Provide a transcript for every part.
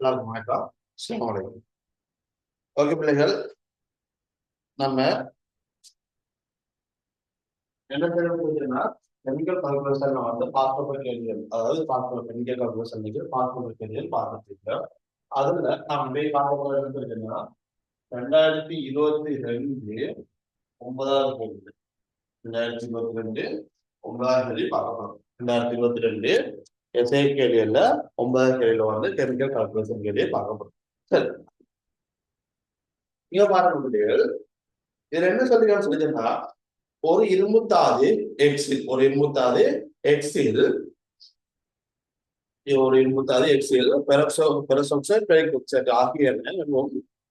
எல்லாருக்கும் வணக்கம். அஸ்ஸலாமு அலைக்கும். ஓகே பிள்ளைகள், நம்ம என்ன தெரிஞ்சுன்னா கெமிக்கல் கால்குலேஷன்ல வந்து பார்க்கப்படுற கேள்விகள், அதாவது பார்க்கப்படுற கெமிக்கல் கால்குலேஷன் பார்க்கப்படுற கேள்விகள் பார்த்துட்டு அதுல நம்ம போய் பார்க்க போற இருக்குன்னா 2022 9வது கேள்வி. 2022 9வது கேள்வி பார்க்க போறோம். 2022 எஸ்ஐ கேள்வியில 9வது கேள்வியில வந்து கெமிக்கல் கால்குலேஷன் கேள்வியை பார்க்க போறோம். சரி, இங்க பாருங்க, இதுல என்ன சொல்லிருக்கான்னு ஒரு இரும்புத்தாது எக்ஸில் ஒரு இரும்புத்தாது எக்ஸில் பெராக்சைடு பெரிக்சைடு ஆகிய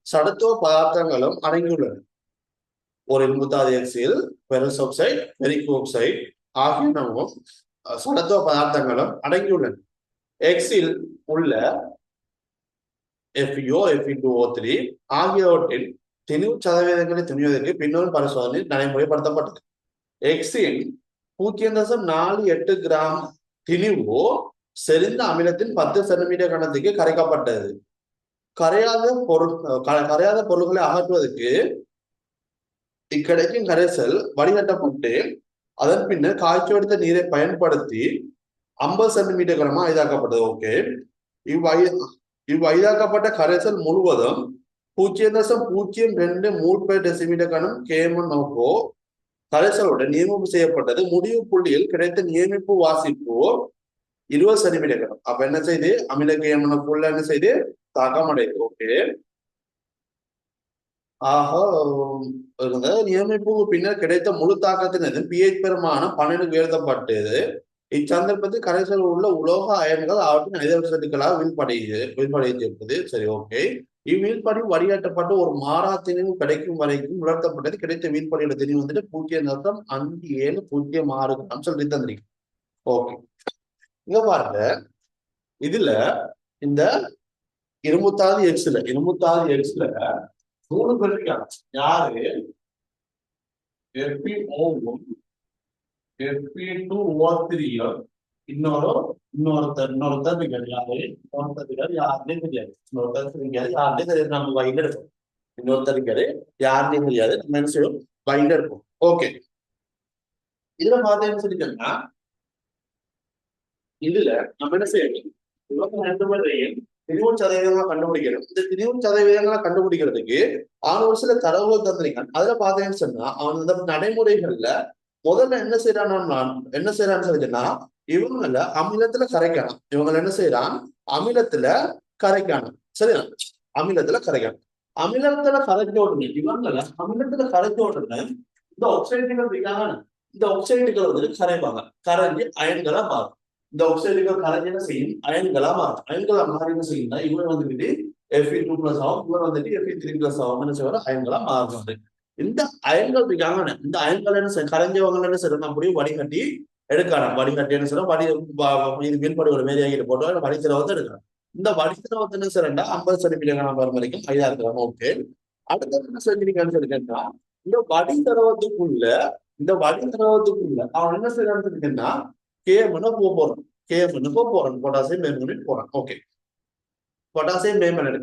சடத்துவ பதார்த்தங்களும் அடங்கியுள்ளன. ஒரு இரும்புத்தாது எக்ஸில் பெராக்சைடு பெரிக்சைடு ஆகிய சடத்துவ பதார்த்தங்களும் அடங்கியுள்ளன. எக்ஸில் உள்ள FeO, Fe2O3 ஆகியவற்றின் திணிவு சதவீதங்களை துணிவதற்கு பின்னொரு பரிசோதனை நடைமுறைப்படுத்தப்பட்டது. எக்ஸின் 0.48 கிராம் திணிவு செறிந்த அமிலத்தின் 10 சென்டிமீட்டர் கனத்துக்கு கரைக்கப்பட்டது. கரையாத பொருள்களை அகற்றுவதற்கு இக்கடைக்கும் கரைசல் வடிகட்டப்பட்டு அதன் பின்னர் காய்ச்சி வடித்த நீரை பயன்படுத்தி 50 சென்டிமீட்டர் கிராமா ஐதாக்கப்பட்டது. ஓகே, இவ்வைதாக்கப்பட்ட கரைசல் முழுவதும் 0.02 மூல் டெசிமீட்டர் கனம் கேமனோகோ கரைசலுடன் நியமிப்பு செய்யப்பட்டது. முடிவு புள்ளியில் கிடைத்த நியமிப்பு வாசிப்பு 20 சென்டிமீட்டர் கனம். அப்ப என்ன செய்து அமில கேமனோக்குள்ள என்ன செய்து தாக்கம் அடையுது. ஓகே, ஆக நியமிப்புக்கு பின்னர் கிடைத்த முழு தாக்கத்தினது பிஹெச் பெருமானம் 12 உயர்த்தப்பட்டது. இச்சந்தர்ப்பத்தில் கரைசல் உள்ள உலோக அயன்கள் அவற்றின் ஐதரசட்டுகளாக வீழ்படைந்திருப்பது. சரி, ஓகே, இவ்வீழ்படி வடிகட்டப்பட்டு ஒரு மாறா திணிவு கிடைக்கும் வரைக்கும் உலர்த்தப்பட்டது. கிடைத்த வீழ்படியோட திணிவு வந்துட்டு 0.5706 கிராம் சொல்லி தந்திருக்கு. ஓகே, இங்க பாருங்க, இதுல இந்த இரும்புத்தாது எக்ஸ்ல 3 பேர் இருக்காங்க. யாரு? FeO-வும் Fe2O3 இன்னொருத்தர் யாருன்னே தெரியாது. நம்ம வயல இருக்கும். இன்னொருத்தர் இருக்காரு, யாருன்னே தெரியாது. நம்ம என்ன செய்வோம், வயல இருக்கும். ஓகே, இதுல பார்த்தேன்னு சொல்லிட்டோம்னா இதுல நம்ம என்ன செய்யணும், திணிவு சதவீதங்களை கண்டுபிடிக்கணும். இந்த திணிவு சதவீதங்களை கண்டுபிடிக்கிறதுக்கு அவன் ஒரு சில தரவுகள் தந்திருக்கான். அதுல பார்த்தேன்னு சொன்னா அவன் இந்த நடைமுறைகள்ல முதல்ல என்ன செய்யறான்னு சொல்லிச்சுன்னா இவங்கள அமிலத்துல கரைக்கணும். இவங்க என்ன செய்யறான், அமிலத்துல கரைக்கணும். சரியா, அமிலத்துல கரைக்கணும். அமிலத்துல கரைச்ச உடனே அமிலத்துல கரைச்ச உடனே இந்த ஆக்சைடுகள் இருக்காங்க. இந்த ஆக்சைடுகள் வந்து கரைவாங்க. கரைஞ்சி அயன்களா மாறும். இந்த ஆக்சைடுகள் கரைஞ்சி என்ன செய்யும், அயன்களா மாறும். அயன்களா மாறி என்ன செய்யும்னா இவர் வந்துட்டு Fe2+ ஆகும், இவர் வந்துட்டு Fe3+ ஆகும். என்ன செய்வாரு, அயன்களா மாறுவாரு. இந்த அயன்கள் இருக்காங்க. இந்த அயன்கள் என்ன கரைஞ்சவங்க என்ன செய்யணும், அப்படியே வடிகட்டி எடுக்கணும். வடிகட்டி என்ன செய்யணும், மீன்படி ஒரு மேரியாகிட்டு போட்டு வடித்திரவத்தை எடுக்கணும். இந்த வடித்திரவத்தை என்ன செய்யறா 50 சென்டிமீட்டர் வரும் வரைக்கும் 5 கிராம். ஓகே, அடுத்த என்ன செஞ்சிருக்கான்னு சொல்லிட்டா இந்த வடித்திரவத்துக்குள்ள அவன் என்ன செய்யறான்னு சொல்லிட்டா கேமனை போறான். பொட்டாசியம் மேம்பனேட் போறான். ஓகே, பொட்டாசியம் மேம்பனேட்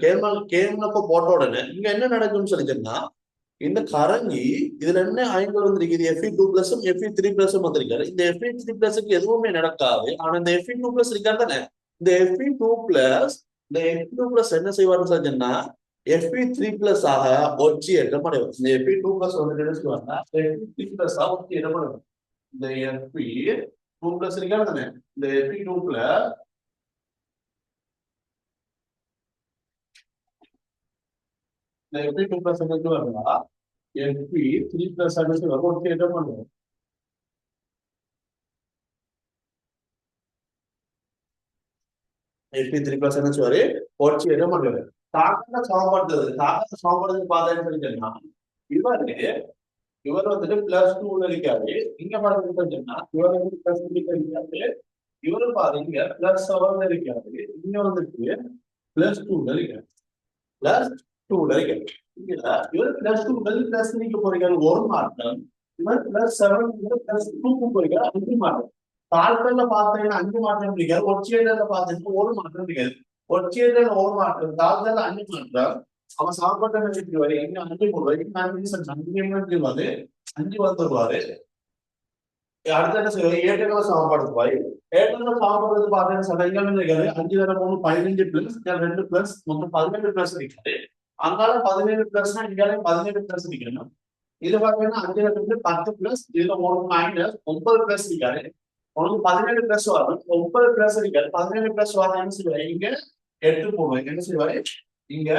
கேமனப்ப போட்ட உடனே இங்க என்ன நடக்கும்னு சொல்லிட்டா இந்த கரங்கி இதுல என்ன அயன்கள் வந்திருக்கு, Fe2+ Fe3+ வந்திருக்காரு. இந்த Fe3+க்கு எதுவுமே நடக்காது. ஆனா இந்த Fe2+ இருக்காரு தானே, இந்த Fe2+ என்ன செய்வாருன்னு சொன்னா Fe3+ ஆக ஒச்சி ஏற்றமடைவார். இந்த Fe2+ வந்துட்டு என்ன செய்வாங்க, Fe3+ ஆக ஒச்சி ஏற்றமடைவார். இந்த Fe2+ இருக்காரு தானே, இந்த Fe2+ என்ன வருவா Fe3+ ஒச்சி ஏற்றமடைவார். Fe3+ என்ன சொல்வாரு, ஒச்சி ஏற்றமடைவார். தாக்கத்தை சமப்படுத்துறது பார்த்தா இவர் வந்துட்டு +2 இருக்காரு. இங்க பாத்தீங்கன்னா இவர் வந்து +3 இருக்காரு. இவரு பாத்தீங்க +7 இருக்காரு. இங்க வந்துட்டு +2 இருக்காரு. இவர் +2 +3 போறீங்க ஒரு மாற்றம். இவர் +7 +2 போறீங்க 5 மாற்றம். தாழ்கல்ல பாத்தீங்கன்னா 5 மாற்றம் இருக்காரு. ஒற்றையில பாத்தீங்கன்னா ஒரு மாற்றம் இருக்காது. ஒற்றையர்கள் ஒரு மாற்றம் தாழ்தல் அஞ்சு மாற்றம் அவன் சாப்பாட்டு வீட்டுக்கு வரை இங்க 5 போடுவாரு 5 வந்துருவாரு அடுத்த என்ன செய்வாரு ஏற்றங்களை சமப்படுத்துவாரு ஏற்றங்களை சமப்படுறது பாத்தீங்கன்னா சடைகள் இருக்காது 5 தர 3 15 பிளஸ் 2 பிளஸ் மொத்தம் 17 பிளஸ் இருக்காது அங்கால 17 பிளஸ்னா இங்கால 17 பிளஸ் இருக்கணும் இது பாத்தீங்கன்னா 5 2 10 பிளஸ் இதுல 1 மைனஸ் 9 பிளஸ் இருக்காது உனக்கு 17 பிளஸ் வரும் 9 பிளஸ் இருக்காது 17 பிளஸ் வரும் என்ன செய்வாரு இங்க 8 போடுவேன் என்ன செய்வாரு இங்க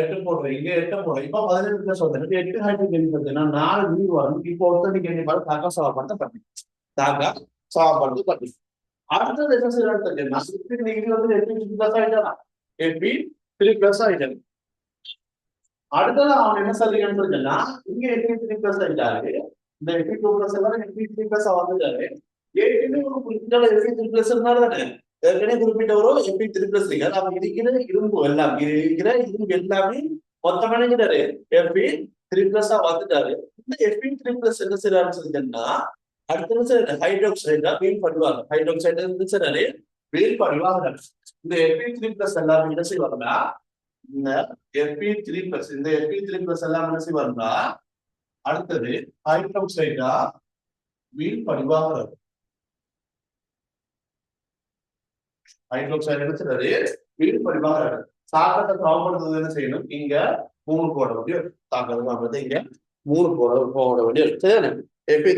8 போடுறேன் இங்க 8 போடுறேன் இப்ப 17 பிளஸ் வந்து 8 ஹைட்ரோஜன் பார்த்தீங்கன்னா 4 நீர் வரும் இப்போ ஒருத்தருக்கு என்ன பாரு தாக்கா சமப்படுத்த பண்ணி தாக்கா சமப்படுத்த பண்ணி அடுத்தது என்ன செய்யறான்னு தெரியுமா நீங்க வந்து 8 பிளஸ் ஆயிட்டானா 8 3 பிளஸ் ஆயிட்டாரு அடுத்தது அவன் என்ன சொல்றீங்கன்னு தெரிஞ்சுன்னா இங்க 8 3 பிளஸ் ஆயிட்டாரு இந்த 8 2 பிளஸ் எல்லாம் 8 3 பிளஸ் வந்துட்டாரு ஏற்கனவே ஒரு குறிப்பிட்ட 8 3 பிளஸ் இருந்தாரு தானே ஏற்கனவே குறிப்பிட்ட ஒரு எம்பி 3 பிளஸ் இருக்காது அவன் இருக்கிற இரும்பு எல்லாம் இருக்கிற இரும்பு எல்லாமே மொத்தம் நினைக்கிறாரு எம்பி 3 பிளஸ் வந்துட்டாரு இந்த எம்பி 3 பிளஸ் என்ன செய்யறாருன்னு சொல்லிட்டேன்னா அடுத்த ஹைட்ரோக்சைடா வீல் பண்ணுவாங்க ஹைட்ரோக்சைடு இருந்துச்சு வீல் பண்ணுவாங்க இந்த எம்பி 3 பிளஸ் எல்லாமே என்ன செய்வாங்கன்னா இந்த எம்பி 3 பிளஸ் இந்த எம்பி 3 பிளஸ் எல்லாம் என்ன செய்வாங்கன்னா அடுத்தது ஹைட்ரோக்சைடா வீல் படிவாங்க ஹைட்ரோக்சைடு எடுத்துறது வீடு படிவாக சாக்கத்தை சமப்படுத்துறது என்ன செய்யணும் இங்க 3 போட வேண்டிய தாக்கத்தை இங்க 3 போட வேண்டிய சரி எப்பி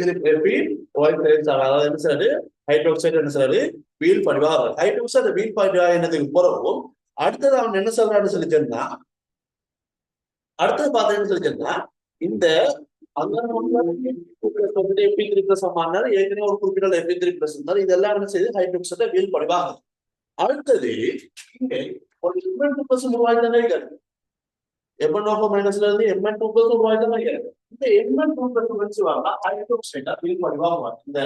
அதாவது என்ன செய்யறது ஹைட்ரோக்சைடு என்ன செய்யறது வீல் படிவாக ஹைட்ரோக்சைடு வீல் படிவாக என்னதுக்கு போறவும் அடுத்தது அவன் என்ன சொல்றான்னு சொல்லிச்சேன்னா அடுத்தது பார்த்தேன்னு சொல்லிச்சேன்னா இந்த எம்பி 3 பிளஸ் ஏற்கனவே ஒரு குறிப்பிட்ட எம்பி 3 பிளஸ் இருந்தாலும் இதெல்லாம் என்ன செய்யுது ஹைட்ரோக்சைடு வீல் படிவாக அடுத்தது இங்க ஒரு எம்என் 2 உருவாய்த்தானே இருக்காது எம்என் மைனஸ்ல இருந்து எம்என் 2 உருவாய்த்தானே இருக்காது இந்த எம்என் 2 வச்சுவாங்கன்னா ஹைட்ரோக்சைடா ஃபீல் பண்ணிவாங்க இந்த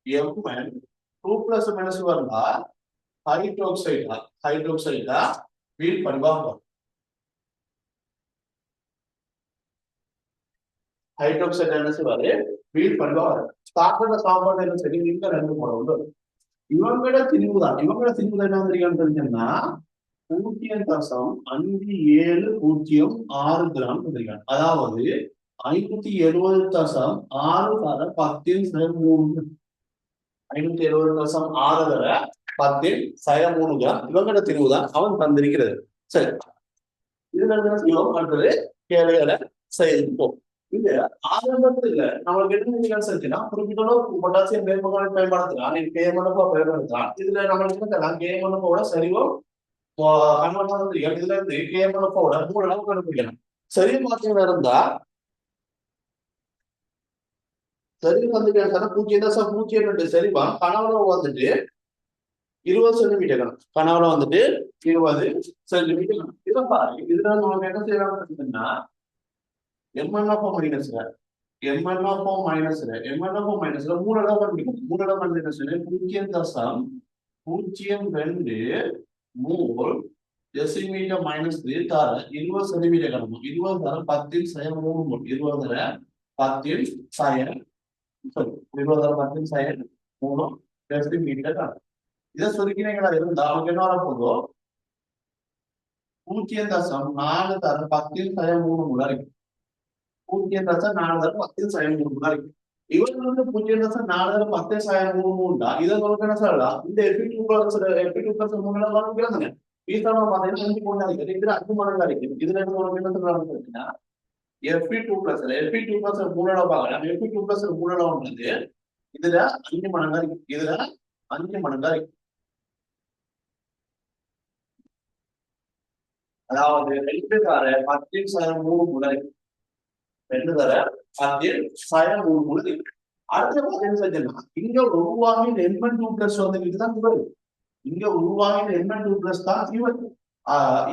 எம்என் 2 மைனஸ் வரா ஹைட்ரோக்சைடா ஃபீல் பண்ணிவாங்க ஹைட்ரோக்சைடு என்ன செய்வாரு ஃபீல் பண்ணுவாங்க சாப்பிட சாப்பாடு என்ன சரி நீங்க 2 போடுவோம் இவங்களோட திணிவுதான் என்ன தெரியுன்னா 0.5706 கிராம் வந்திருக்காங்க அதாவது 570.6 தர 10/3 570.6 தர 10/3 கிராம் இவங்களோட திணிவுதான் அவன் தந்திருக்கிறது சரி இதுல அடுத்தது கேள்விகளை செய்வோம் இது ஆரம்பத்துல நம்மளுக்கு என்ன செஞ்சுன்னா குறிப்பிட்ட பொட்டாசியம் வேப்பங்களை பயன்படுத்தலாம் நீ கேமனப்பா பயன்படுத்தலாம் இதுல நம்மளுக்கு என்ன கேமனப்போட சரிவம் இதுல இருந்து கேமனப்போட 3 அளவு கண்டுபிடிக்கணும் சரி பார்த்தீங்கன்னா இருந்தா சரி வந்து 0.02 சரிவா கனவுல வந்துட்டு 20 சென்டிமீட்டர் கனவுல வந்துட்டு 20 சென்டிமீட்டர் இதை பாருங்க இதுல நமக்கு என்ன செய்யறாங்கன்னா MnO மைனஸ்ல MnO மைனஸ்ல 3 அளவு கண்டுபிடிக்கணும் 3 அளவு கண்டுபிடிக்கணும் 0.02 மோல் டெசிமீட்டர் மைனஸ் 3 தர 20 சென்டிமீட்டர் கணக்கு 20 தர 10/3 மோல் 20 தர 10/3 20 தர 10/3 டெசிமீட்டர் கணக்கு இதை சுருக்கினீங்களா இருந்தா அவங்க என்ன வர போதும் 0.4 தர 10/3 முறை 0.4 தர 10/3 முறை இவங்க வந்து 0.4 தர 10/3 இதை என்ன சொல்லலாம் இந்த எஃபெக்டிவ் மூலம் வாங்கிக்கிறாங்க ஈசாமா பாத்தீங்கன்னா 5 மடங்கு இருக்கு இதுல 5 மடங்கு இருக்கு இதுல என்ன சொல்றாங்கன்னா Fe2+ மூலளவு பார்க்கலாம் Fe2+ மூலளவுன்றது இதுல 5 மடங்கா இருக்கு இதுல 5 மடங்கா இருக்கு அதாவது 2 தர 10/3 முறை 2 தர 10/3 முறை அடுத்த பாத்தீங்கன்னா இங்க உருவாகின Mn2+ வந்து இதுதான் குறைவு இங்க உருவாகின Mn2+ தான் இவன்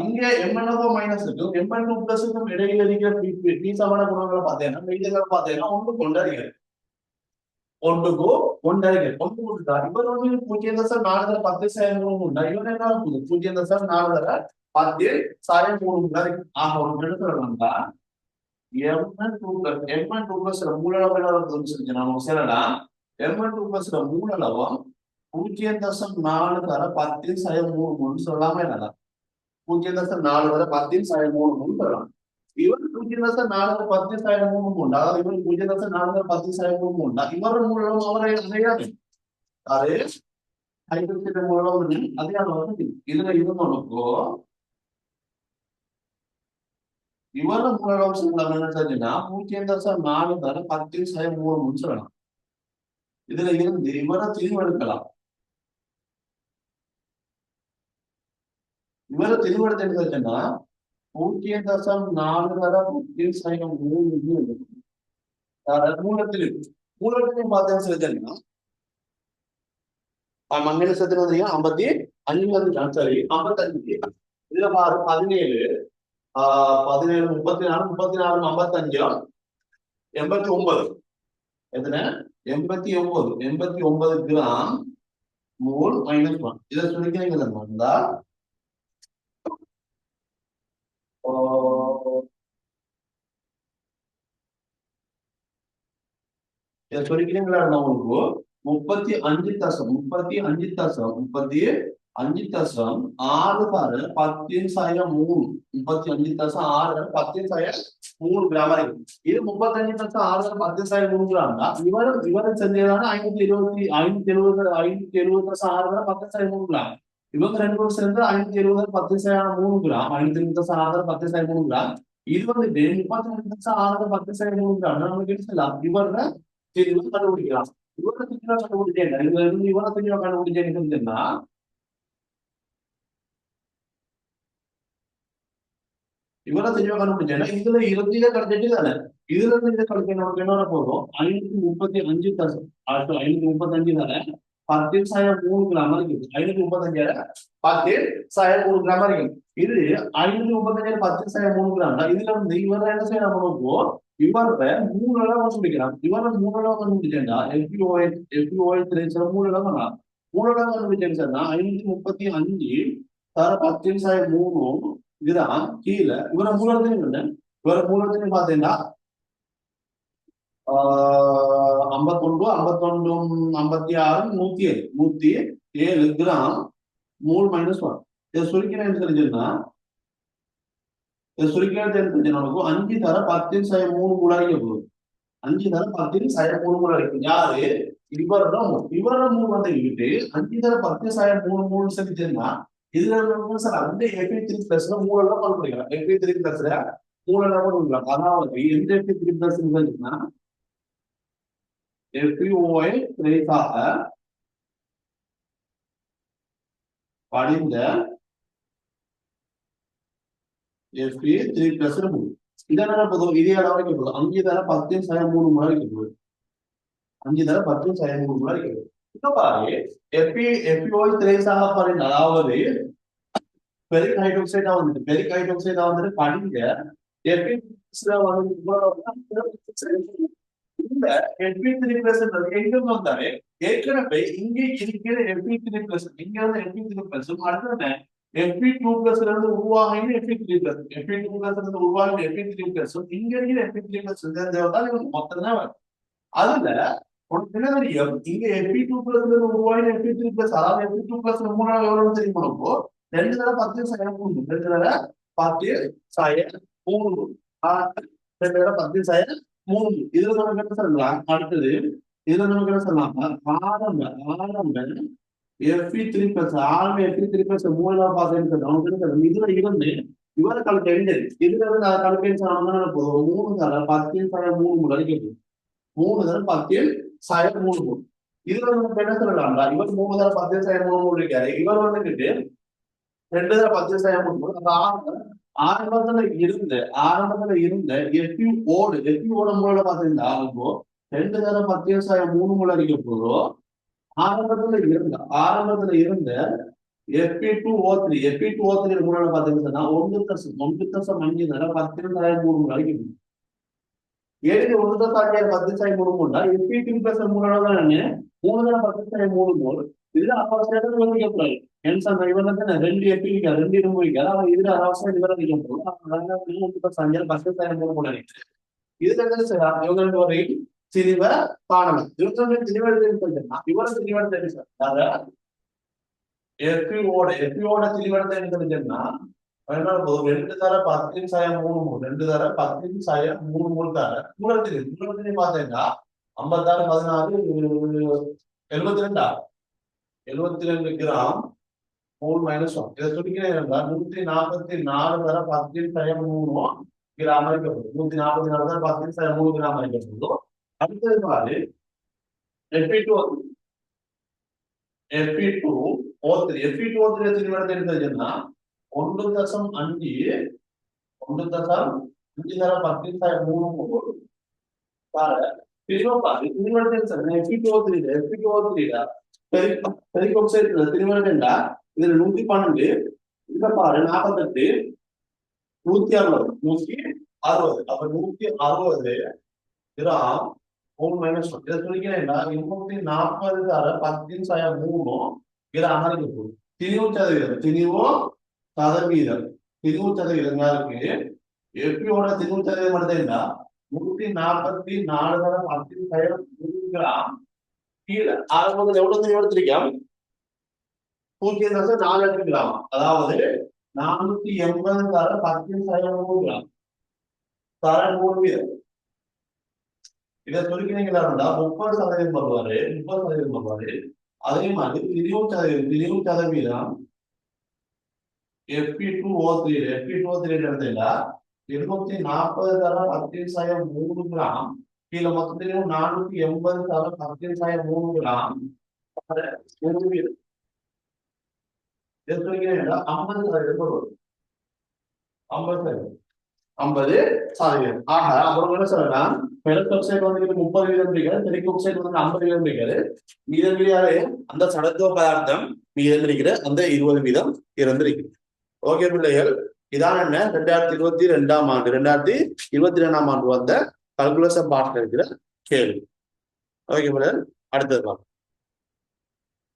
இங்க MnO மைனஸ் இருக்கும் Mn2+ இடையில இருக்கிற பி சமண குணங்களை பார்த்தீங்கன்னா மெய்தங்களை பார்த்தீங்கன்னா ஒன்றுக்கு ஒன்றறிகள் ஒன்று கொடுத்தா இவர் வந்து 0.4 தர 10/3 இவன் என்ன 0.4 தர 10/3 ஆக ஒரு எடுத்துறோம்னா Mn2+ மூலளவு நம்ம சொல்லலாம் Mn2+ மூலளவம் 0.4 தர 10/3 சொல்லாம என்னடா 0.4 தர 10/3 சொல்லலாம். இவர் 0.4 10/3 அதாவது இவர் 0.4 10/3 இவர மூலம் அவரை அடையாது அது ஹைட்ரோஜன் மூலம் அதே அளவு இதுல இருந்தவனுக்கோ இவர மூலம் சொல்லலாம் என்ன சொல்லுன்னா 0.4 தர 10/3 சொல்லலாம். இதுல இருந்து இவரை தெளிவெடுக்கலாம். இவரை தெளிவெடுத்து எடுத்துச்சுன்னா 0.4 தர 10/3 மூலத்திலும் மூலத்திலையும் பார்த்தேன்னு சொல்லிட்டேன்னா மண்ணெண்ணெய் சத்து வந்தீங்க 55 சாரி 55 இதுல பாரு 17 17 34 34 55 89 எத்தனை 89 கிராம் மோல் -1 இதை சொல்லிக்கிறீங்க இருந்தா இதை சொல்லிக்கிறீங்களா உங்களுக்கு 35 தசம் 35 தசம் 35 தசம் 6 பாரு 10/3 35 தசம் 6 10/3 கிராம் இருக்கு. இது 35 தசம் 6 10/3 கிராம் தான். இவரை செஞ்சதான 570 தசம் 6 10/3 கிராம். இவங்க ரெண்டு பேரும் சேர்ந்து 570 10/3 கிராம் 570 தசம் 6 10/3 கிராம். இது வந்து 35 தசம் 6 10/3 கிராம். நமக்கு என்ன சொல்லலாம் இவர தெளிவா கண்டுபிடிக்கலாம். இவரை தெளிவா கண்டுபிடிச்சேன் இவரை தெளிவா கண்டுபிடிச்சேன்னா இவரை தெளிவா கண்டுபிடிச்சேன்னா இதுல இறுதியில கிடைச்சிட்டு தானே இதுல இருந்து இதை கிடைக்க நமக்கு என்ன போதும் 535 தசம் 535 தானே 10/3 கிராம் இருக்கு 535 10/3 கிராம் இருக்கு. இது 535 10/3 கிராம் இதுல வந்து இவரை என்ன செய்யணும் நமக்கு இவர 3 அளவு கண்டுபிடிக்கிறான். இவர 3 அளவு கண்டுபிடிச்சேன்டா FPOH 3 அளவு பண்ணலாம். 3 அளவு கண்டுபிடிச்சேன்னா 535 தர 10/3 கிராம் கீழே இவர மூலத்தையும் இவர மூலத்தையும் பாத்தீங்கன்னா 51 56 107 கிராம் மூல் -1 இதை சுருக்கிறேன்னு தெரிஞ்சுன்னா சுருக்கிறது நமக்கு 5 தர 10/3 மூலாடிக்க போகுது 5 தர 10/3 மூலாடிக்கும் யாரு இவர மூணு வந்துக்கிட்டு 5 தர 10/3 செஞ்சுன்னா இதுல சார் அந்த Fe3+ மூலெல்லாம் பண்ண முடியும். Fe3+ மூலெல்லாம் பண்ண முடியும். அதாவது எந்த Fe3+ இருந்துச்சுன்னா FeOH ட்ரேஸாக படிந்த Fe3+ இருக்கும். இதனால போதும் இதே அளவு வைக்கப்படும் 5 தர 10/3 முறை வைக்கப்படும் 5 தர 10/3 முறை வைக்கப்படும். இப்ப பாரு FeOH ட்ரேஸாக படிந்த அதாவது பெரிக் ஹைட்ரோக்சைடா வந்துட்டு படிங்க இந்த Fe3+ எங்க வந்தாலே ஏற்கனவே இங்க இருக்கிற Fe3+ இங்க வந்து Fe3+ அடுத்தது Fe2+ இருந்து உருவாகின Fe3+ Fe2+ இருந்து உருவாகின Fe3+ இங்க இருக்கிற Fe3+ சேர்ந்ததான் இவங்க மொத்தம் தான் வரும். அதுல உனக்கு என்ன தெரியும் இங்க Fe2+ இருந்து உருவாகின Fe3+ அதாவது Fe2+ மூணாவது எவ்வளவு தெரியும் உனக்கு 2 தர 10/3 2 தர 10/3 2 தர 10/3 இதுல நமக்கு என்ன சொல்லலாம் அடுத்தது இதுல நமக்கு என்ன சொல்லலாம் ஆரம்ப Fe3+ ஆரம்ப Fe3+ மூணாவது பார்த்தேன்னு இதுல இருந்து இவரை கலக்க இதுல இருந்து அதை கலக்க போதும் 3 தர 10/3 அடிக்க 3 தர 10/3 இதுல நமக்கு என்ன சொல்லலாம்டா இவர் 3 தர 10/3 இருக்காரு இவர் வந்துகிட்டு 2 தர 10/3 அந்த ஆரம்பத்துல இருந்த FeOட மூல பாத்தீங்கன்னா 2 தர 10/3 மூல அடிக்க போதும் ஆரம்பத்துல இருந்த Fe2O3 மூல பாத்தீங்கன்னா 1.5 தர 10/3 அடிக்க போதும் ஏழு 1 தர 10/3 Fe3+ மூலம் 3 தர 10/3 மோல் இதுல அவசரம் கூடாது இவன் 2 FP 2 இரும்பு வைக்காது அவன் இதுல அவசரம் இவரை வைக்க போகும் 10/3 இதுல இவங்க திணிவ பானகம். இவருடைய திணிவெடுத்து இவர திணிவெடுத்து எஃபியோட திணிவெடுத்து என்ன ரெண்டு தர 10/3 ரெண்டு தர 10/3 தர மூலத்திலே பார்த்தீங்கன்னா 56 16 72 72 கிராம் மூணு மைனஸ் 1. இதை சொல்லிக்கிறேன் 144 தர 10/3 கிராம் அரைக்கப்படும். 144 தர 10/3 கிராம் அரைக்கப்படும். அடுத்தது பாரு Fe2O3 எத்தனை எடுத்ததுன்னா 1.5 1.5 தர 10/3 பெரிகோக்சைடு திருமணம் இதுல 112 இதுல பாரு 48 160 அப்ப 160 கிராம் 3 மைனஸ் 1. இதை சொல்லிக்கிறேன் 240 தர 10/3 கிராம் அரைக்கப்படும். திணிவு சதவீதம் யாருக்கு எப்பியோட திணிவு சதவீதம் எடுத்தீங்கன்னா 144 தர 10/3 கிராம் கீழே ஆரம்பத்தில் எவ்வளவு திணிவு எடுத்திருக்கோம் 0.48 கிராம், அதாவது 480 தர 10/3 கிராம் தர 3 வீதம். இதை சொல்லிக்கிறீங்களா 30% வருவாரு. அதே மாதிரி 20 சதவீதம் Fe2O3 எடுத்தீங்களா 240 தர 10/3 கிராம் கீழே மொத்தத்திலும் 480 தர 10/3 கிராம் 50% வரும். 50%. ஆக அப்புறம் என்ன சொல்லலாம், பெரக்சைடு வந்து 30 வீதம் இருக்கிறது, பெரிகோக்சைடு வந்து 50 வீதம் இருக்கிறது. மீதம் மீதியாவே அந்த சடத்துவ பதார்த்தம் மீதம் இருக்கிற அந்த 20 வீதம் இருந்திருக்கு. ஓகே பிள்ளைகள், இதான் என்ன 2022 ஆண்டு வந்த கல்குலஸ் பார்ட்ல இருக்கிற கேள்வி. ஓகே பிள்ளைகள், அடுத்தது பார்ப்போம்.